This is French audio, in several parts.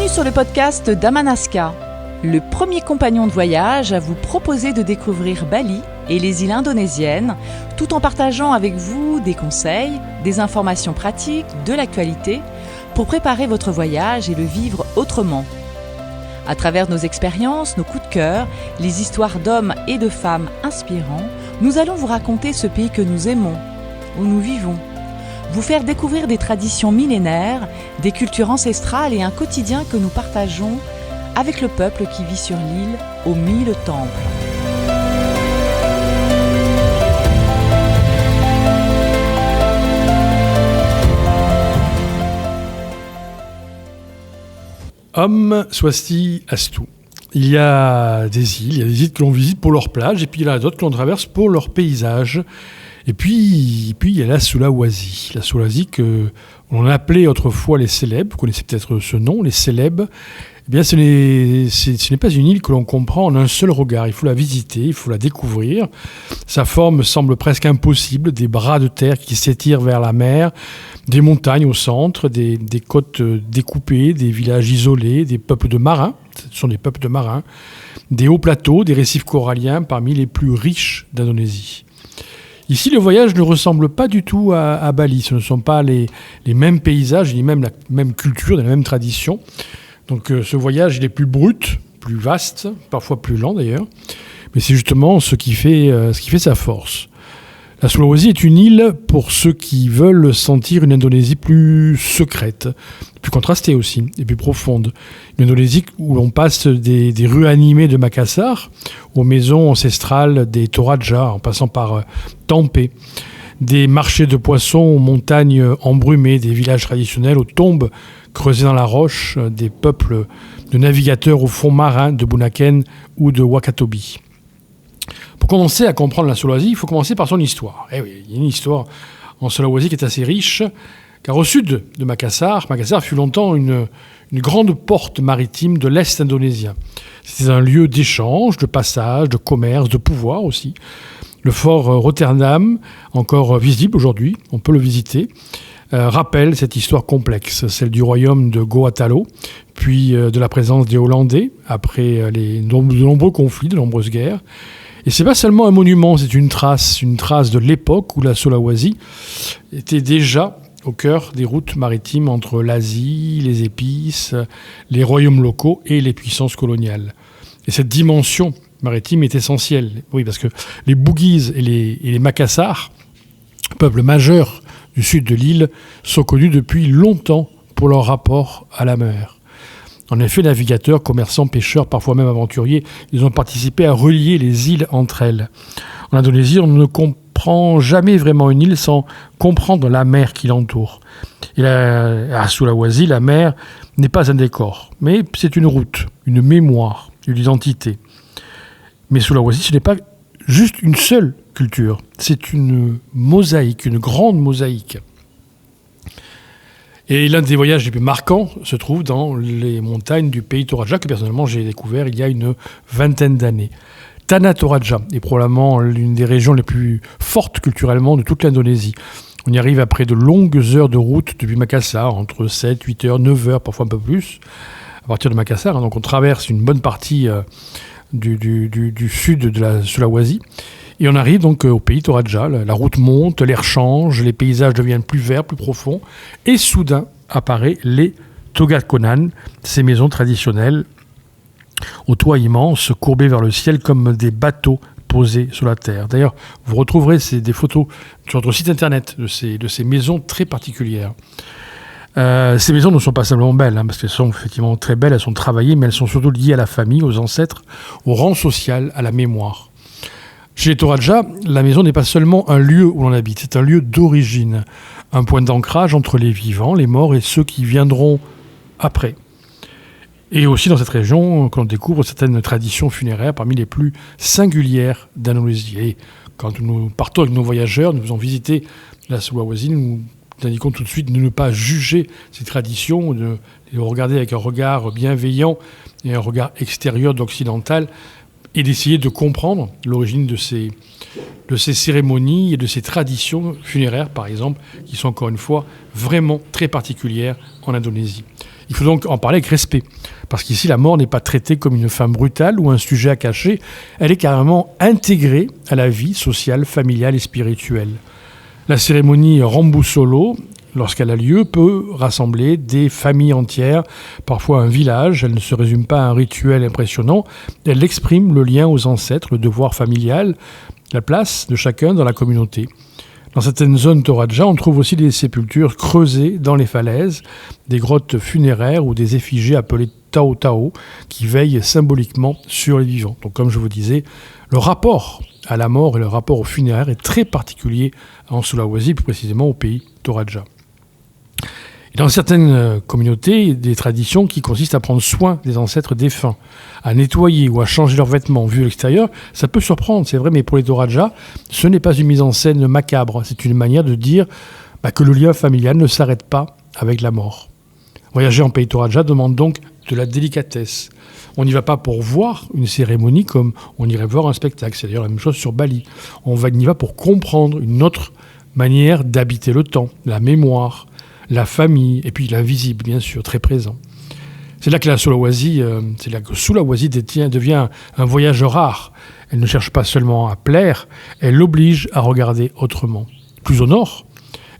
Bienvenue sur le podcast d'Amanaska, le premier compagnon de voyage à vous proposer de découvrir Bali et les îles indonésiennes, tout en partageant avec vous des conseils, des informations pratiques, de l'actualité, pour préparer votre voyage et le vivre autrement. À travers nos expériences, nos coups de cœur, les histoires d'hommes et de femmes inspirants, nous allons vous raconter ce pays que nous aimons, où nous vivons. Vous faire découvrir des traditions millénaires, des cultures ancestrales et un quotidien que nous partageons avec le peuple qui vit sur l'île aux 1000 temples. Om Swastiastu. Il y a des îles que l'on visite pour leurs plages, et puis il y en a d'autres que l'on traverse pour leurs paysages. Et puis il y a la Sulawesi. La Sulawesi que l'on appelait autrefois les Célèbes, vous connaissez peut-être ce nom, les Célèbes. Eh bien, ce n'est pas une île que l'on comprend en un seul regard. Il faut la visiter, il faut la découvrir. Sa forme semble presque impossible, des bras de terre qui s'étirent vers la mer, des montagnes au centre, des côtes découpées, des villages isolés, des peuples de marins, ce sont des peuples de marins, des hauts plateaux, des récifs coralliens parmi les plus riches d'Indonésie. Ici, le voyage ne ressemble pas du tout à Bali. Ce ne sont pas les mêmes paysages, ni même la même culture, la même tradition. Donc ce voyage, il est plus brut, plus vaste, parfois plus lent d'ailleurs. Mais c'est justement ce qui fait sa force. La Sulawesi est une île pour ceux qui veulent sentir une Indonésie plus secrète, plus contrastée aussi, et plus profonde. Une Indonésie où l'on passe des rues animées de Makassar aux maisons ancestrales des Toraja, en passant par Tampé, des marchés de poissons aux montagnes embrumées, des villages traditionnels aux tombes creusées dans la roche, des peuples de navigateurs au fond marin de Bunaken ou de Wakatobi. Pour commencer à comprendre la Sulawesi, il faut commencer par son histoire. Eh oui, il y a une histoire en Sulawesi qui est assez riche, car au sud de Makassar fut longtemps une grande porte maritime de l'Est indonésien. C'était un lieu d'échange, de passage, de commerce, de pouvoir aussi. Le fort Rotterdam, encore visible aujourd'hui, on peut le visiter, rappelle cette histoire complexe, celle du royaume de Goa-Talo, puis de la présence des Hollandais après de nombreux conflits, de nombreuses guerres. Et c'est pas seulement un monument, c'est une trace de l'époque où la Sulawesi était déjà au cœur des routes maritimes entre l'Asie, les épices, les royaumes locaux et les puissances coloniales. Et cette dimension maritime est essentielle. Oui, parce que les Bugis et les Makassar, peuples majeurs du sud de l'île, sont connus depuis longtemps pour leur rapport à la mer. En effet, navigateurs, commerçants, pêcheurs, parfois même aventuriers, ils ont participé à relier les îles entre elles. En Indonésie, on ne comprend jamais vraiment une île sans comprendre la mer qui l'entoure. Et à Sulawesi, la mer n'est pas un décor, mais c'est une route, une mémoire, une identité. Mais Sulawesi, ce n'est pas juste une seule culture, c'est une mosaïque, une grande mosaïque. Et l'un des voyages les plus marquants se trouve dans les montagnes du pays Toraja, que personnellement j'ai découvert il y a une vingtaine d'années. Tanah Toraja est probablement l'une des régions les plus fortes culturellement de toute l'Indonésie. On y arrive après de longues heures de route depuis Makassar, entre 7, 8 heures, 9 heures, parfois un peu plus, à partir de Makassar. Donc on traverse une bonne partie du sud de la Sulawesi. Et on arrive donc au pays Toraja, la route monte, l'air change, les paysages deviennent plus verts, plus profonds, et soudain apparaît les Togakonan, ces maisons traditionnelles aux toits immenses, courbés vers le ciel comme des bateaux posés sur la terre. D'ailleurs, vous retrouverez des photos sur notre site internet de ces maisons très particulières. Ces maisons ne sont pas simplement belles, parce qu'elles sont effectivement très belles, elles sont travaillées, mais elles sont surtout liées à la famille, aux ancêtres, au rang social, à la mémoire. Chez les Toraja, la maison n'est pas seulement un lieu où l'on habite, c'est un lieu d'origine, un point d'ancrage entre les vivants, les morts et ceux qui viendront après. Et aussi dans cette région, qu'on découvre certaines traditions funéraires parmi les plus singulières d'Indonésie. Et quand nous partons avec nos voyageurs, nous faisons visiter la Sulawesi, nous indiquons tout de suite de ne pas juger ces traditions, de les regarder avec un regard bienveillant et un regard extérieur d'occidental, et d'essayer de comprendre l'origine de ces cérémonies et de ces traditions funéraires, par exemple, qui sont encore une fois vraiment très particulières en Indonésie. Il faut donc en parler avec respect, parce qu'ici la mort n'est pas traitée comme une fin brutale ou un sujet à cacher, elle est carrément intégrée à la vie sociale, familiale et spirituelle. La cérémonie Rambusolo, lorsqu'elle a lieu, peut rassembler des familles entières, parfois un village. Elle ne se résume pas à un rituel impressionnant, elle exprime le lien aux ancêtres, le devoir familial, la place de chacun dans la communauté. Dans certaines zones Toraja, on trouve aussi des sépultures creusées dans les falaises, des grottes funéraires ou des effigies appelées Tao Tao qui veillent symboliquement sur les vivants. Donc comme je vous disais, le rapport à la mort et le rapport aux funéraires est très particulier en Sulawesi, plus précisément au pays Toraja. Et dans certaines communautés, il y a des traditions qui consistent à prendre soin des ancêtres défunts, à nettoyer ou à changer leurs vêtements. Vu à l'extérieur, ça peut surprendre, c'est vrai, mais pour les Toraja, ce n'est pas une mise en scène macabre. C'est une manière de dire que le lien familial ne s'arrête pas avec la mort. Voyager en pays Toraja demande donc de la délicatesse. On n'y va pas pour voir une cérémonie comme on irait voir un spectacle. C'est d'ailleurs la même chose sur Bali. On y va pour comprendre une autre manière d'habiter le temps, la mémoire, la famille, et puis l'invisible, bien sûr, très présent. C'est là que Sulawesi devient un voyage rare. Elle ne cherche pas seulement à plaire, elle l'oblige à regarder autrement. Plus au nord,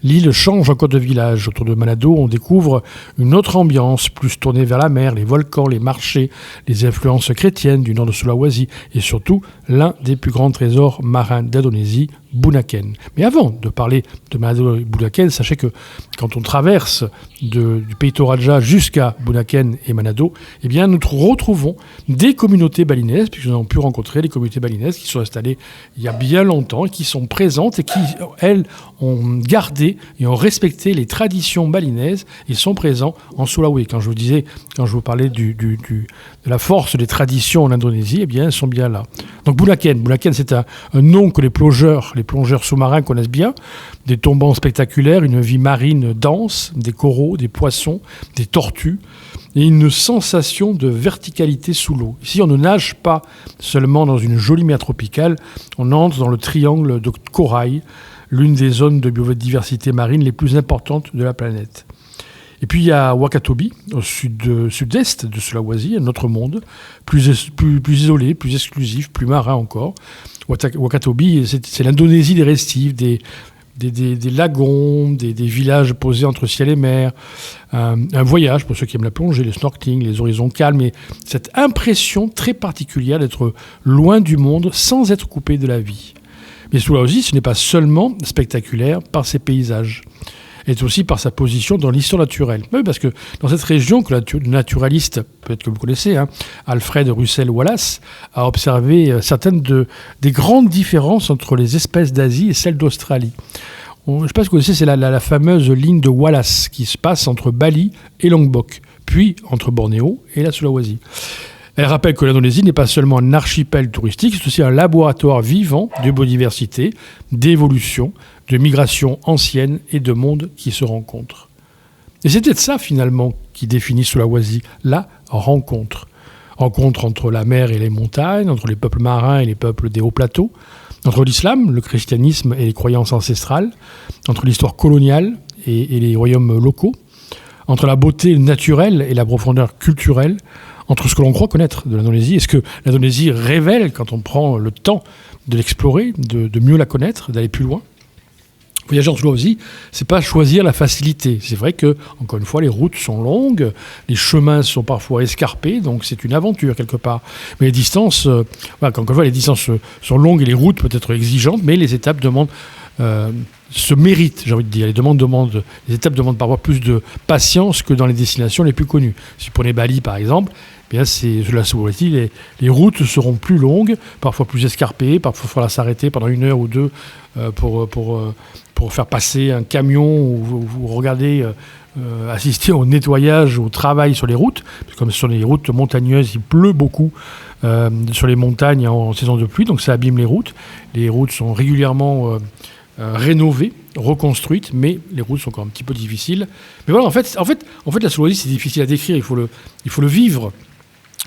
l'île change encore de village. Autour de Manado, on découvre une autre ambiance, plus tournée vers la mer, les volcans, les marchés, les influences chrétiennes du nord de Sulawesi, et surtout l'un des plus grands trésors marins d'Indonésie, Bunaken. Mais avant de parler de Manado et Bunaken, sachez que quand on traverse du pays Toraja jusqu'à Bunaken et Manado, eh bien nous retrouvons des communautés balinaises, puisque nous avons pu rencontrer des communautés balinaises qui sont installées il y a bien longtemps, et qui sont présentes et qui, elles, ont gardé et ont respecté les traditions balinaises et sont présents en Sulawesi. Quand je vous parlais de la force des traditions en Indonésie, eh bien elles sont bien là. Donc Bunaken, c'est un nom que les plongeurs sous-marins connaissent bien, des tombants spectaculaires, une vie marine dense, des coraux, des poissons, des tortues, et une sensation de verticalité sous l'eau. Ici, on ne nage pas seulement dans une jolie mer tropicale, on entre dans le triangle de corail, l'une des zones de biodiversité marine les plus importantes de la planète. Et puis il y a Wakatobi, au sud-est de Sulawesi, un autre monde, plus isolé, plus exclusif, plus marin encore. Wakatobi, c'est l'Indonésie des récifs, des lagons, des villages posés entre ciel et mer. Un voyage pour ceux qui aiment la plongée, le snorkeling, les horizons calmes, et cette impression très particulière d'être loin du monde sans être coupé de la vie. Mais Sulawesi, ce n'est pas seulement spectaculaire par ses paysages, est aussi par sa position dans l'histoire naturelle. Oui, parce que dans cette région que le naturaliste, peut-être que vous connaissez, Alfred Russel Wallace, a observé certaines des grandes différences entre les espèces d'Asie et celles d'Australie. Je ne sais pas si vous connaissez, c'est la fameuse ligne de Wallace qui se passe entre Bali et Lombok, puis entre Bornéo et la Sulawesi. Elle rappelle que l'Indonésie n'est pas seulement un archipel touristique, c'est aussi un laboratoire vivant de biodiversité, d'évolution, de migration ancienne et de mondes qui se rencontrent. Et c'est peut-être ça, finalement, qui définit Sulawesi, la rencontre. Rencontre entre la mer et les montagnes, entre les peuples marins et les peuples des hauts plateaux, entre l'islam, le christianisme et les croyances ancestrales, entre l'histoire coloniale et les royaumes locaux, entre la beauté naturelle et la profondeur culturelle, entre ce que l'on croit connaître de l'Indonésie et ce que l'Indonésie révèle quand on prend le temps de l'explorer, de mieux la connaître, d'aller plus loin. Voyager en Sulawesi, c'est pas choisir la facilité. C'est vrai que, encore une fois, les routes sont longues, les chemins sont parfois escarpés, donc c'est une aventure quelque part. Mais les distances, encore une fois, les distances sont longues et les routes peuvent être exigeantes, mais les étapes se méritent, j'ai envie de dire. Les étapes demandent parfois plus de patience que dans les destinations les plus connues. Si vous prenez Bali, par exemple, bien la Sulawesi, les routes seront plus longues, parfois plus escarpées, parfois il faudra s'arrêter pendant 1 heure ou 2 pour faire passer un camion ou regarder, assister au nettoyage, au travail sur les routes. Parce que comme ce sont des routes montagneuses, il pleut beaucoup sur les montagnes en saison de pluie, donc ça abîme les routes. Les routes sont régulièrement rénovées, reconstruites, mais les routes sont encore un petit peu difficiles. Mais voilà, en fait la Sulawesi, c'est difficile à décrire, il faut le vivre.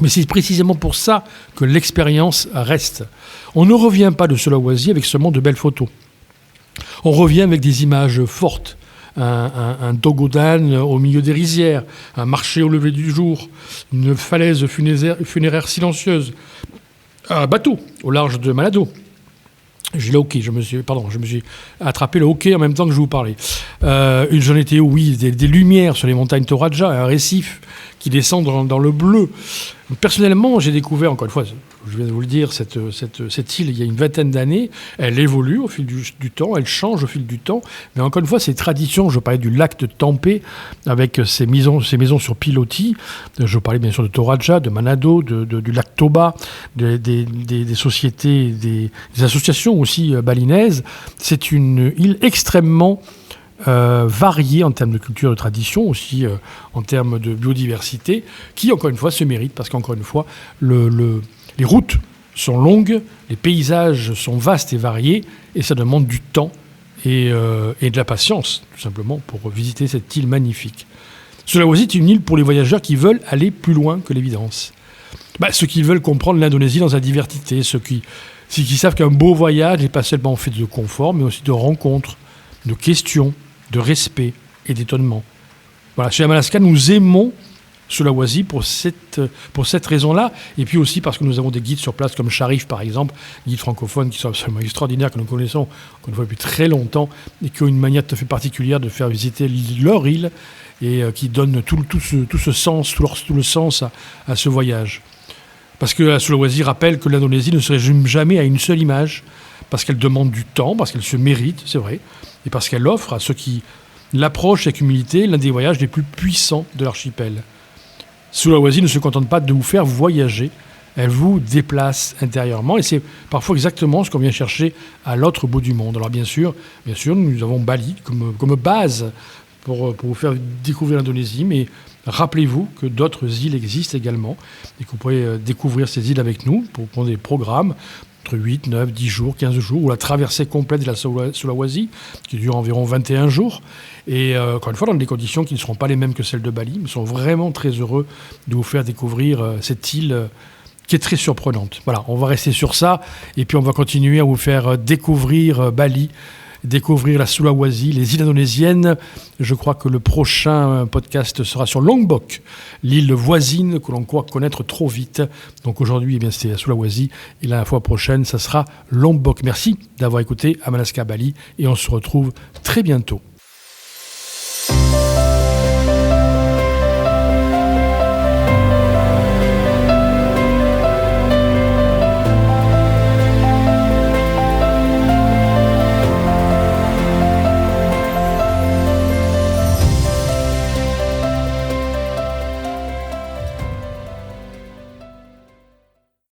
Mais c'est précisément pour ça que l'expérience reste. On ne revient pas de Sulawesi avec seulement de belles photos. On revient avec des images fortes, un dogodan au milieu des rizières, un marché au lever du jour, une falaise funéraire silencieuse, un bateau au large de Manado. J'ai le hockey, je me suis attrapé le hockey en même temps que je vous parlais. Une journée météo, oui, des lumières sur les montagnes Toraja, un récif qui descend dans le bleu. Personnellement, j'ai découvert, encore une fois, je viens de vous le dire, cette île, il y a une vingtaine d'années, elle évolue au fil du temps, elle change au fil du temps, mais encore une fois, ces traditions, je parlais du lac de Tampé, avec ces maisons sur pilotis, je parlais bien sûr de Toraja, de Manado, du lac Toba, des sociétés, des associations aussi balinaises. C'est une île extrêmement variée en termes de culture, de tradition, aussi en termes de biodiversité, qui, encore une fois, se mérite, parce qu'encore une fois, les routes sont longues, les paysages sont vastes et variés, et ça demande du temps et de la patience, tout simplement, pour visiter cette île magnifique. Sulawesi est une île pour les voyageurs qui veulent aller plus loin que l'évidence. Ceux qui veulent comprendre l'Indonésie dans sa diversité, ceux qui savent qu'un beau voyage n'est pas seulement fait de confort, mais aussi de rencontres, de questions, de respect et d'étonnement. Voilà, chez Amanasca, nous aimons Sulawesi pour cette raison-là, et puis aussi parce que nous avons des guides sur place comme Sharif, par exemple, guides francophones qui sont absolument extraordinaires, que nous connaissons encore une fois depuis très longtemps, et qui ont une manière tout à fait particulière de faire visiter leur île, et qui donnent tout ce sens, tout le sens à ce voyage. Parce que la Sulawesi rappelle que l'Indonésie ne se résume jamais à une seule image, parce qu'elle demande du temps, parce qu'elle se mérite, c'est vrai, et parce qu'elle offre à ceux qui l'approchent avec humilité l'un des voyages les plus puissants de l'archipel. Sulawesi ne se contente pas de vous faire voyager, elle vous déplace intérieurement, et c'est parfois exactement ce qu'on vient chercher à l'autre bout du monde. Alors bien sûr, nous avons Bali comme base pour vous faire découvrir l'Indonésie, mais rappelez-vous que d'autres îles existent également, et que vous pouvez découvrir ces îles avec nous pour prendre des programmes entre 8, 9, 10 jours, 15 jours, ou la traversée complète de la Sulawesi, qui dure environ 21 jours. Et encore une fois, dans des conditions qui ne seront pas les mêmes que celles de Bali. Nous sommes vraiment très heureux de vous faire découvrir cette île qui est très surprenante. Voilà, on va rester sur ça, et puis on va continuer à vous faire découvrir Bali, découvrir la Sulawesi, les îles indonésiennes. Je crois que le prochain podcast sera sur Lombok, l'île voisine que l'on croit connaître trop vite. Donc aujourd'hui, c'est la Sulawesi, et la fois prochaine, ça sera Lombok. Merci d'avoir écouté Amanasca Bali, et on se retrouve très bientôt.